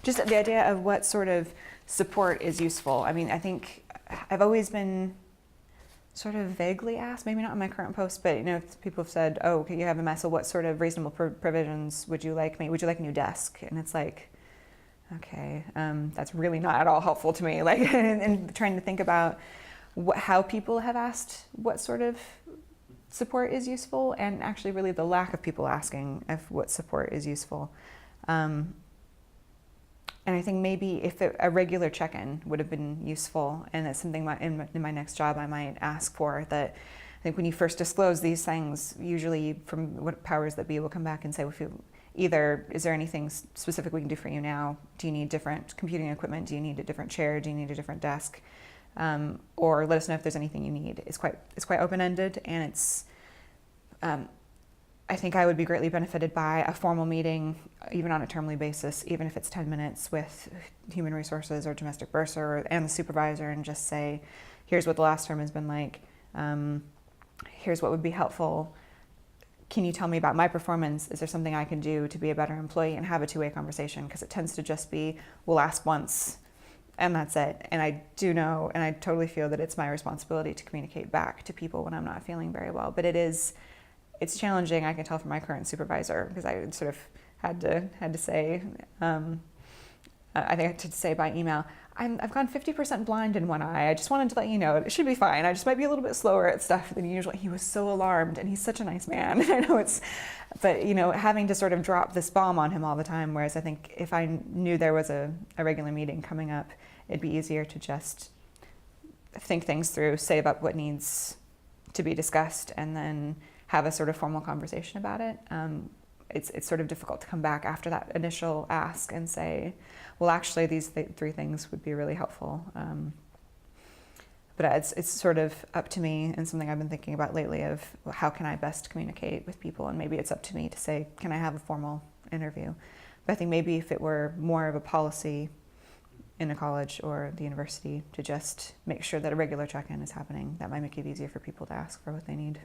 Just the idea of what sort of support is useful. I mean, I think I've always been sort of vaguely asked, maybe not in my current post, but people have said, oh, okay, you have a mess, so what sort of reasonable provisions would you like Would you like a new desk? And it's like, okay, that's really not at all helpful to me. Like, and trying to think about how people have asked what sort of support is useful, and actually really the lack of people asking if what support is useful. And I think maybe if a regular check-in would have been useful, and that's something in my next job I might ask for, that I think when you first disclose these things, usually from what powers that be will come back and say, well, either is there anything specific we can do for you now? Do you need different computing equipment? Do you need a different chair? Do you need a different desk? Or let us know if there's anything you need. It's quite open-ended, and it's I think I would be greatly benefited by a formal meeting, even on a termly basis, even if it's 10 minutes with human resources or domestic bursar and the supervisor, and just say, here's what the last term has been like. Here's what would be helpful. Can you tell me about my performance? Is there something I can do to be a better employee? And have a two-way conversation, because it tends to just be, we'll ask once and that's it. And I do know, and I totally feel that it's my responsibility to communicate back to people when I'm not feeling very well. But it's challenging, I can tell from my current supervisor, because I sort of had to say, I think I had to say by email, I've gone 50% blind in one eye. I just wanted to let you know, it should be fine. I just might be a little bit slower at stuff than usual. He was so alarmed, and he's such a nice man. I know but having to sort of drop this bomb on him all the time, whereas I think if I knew there was a regular meeting coming up, it'd be easier to just think things through, save up what needs to be discussed, and then have a sort of formal conversation about it. It's sort of difficult to come back after that initial ask and say, well, actually, these three things would be really helpful. But it's sort of up to me, and something I've been thinking about lately, of how can I best communicate with people, and maybe it's up to me to say, can I have a formal interview? But I think maybe if it were more of a policy in a college or the university to just make sure that a regular check-in is happening, that might make it easier for people to ask for what they need.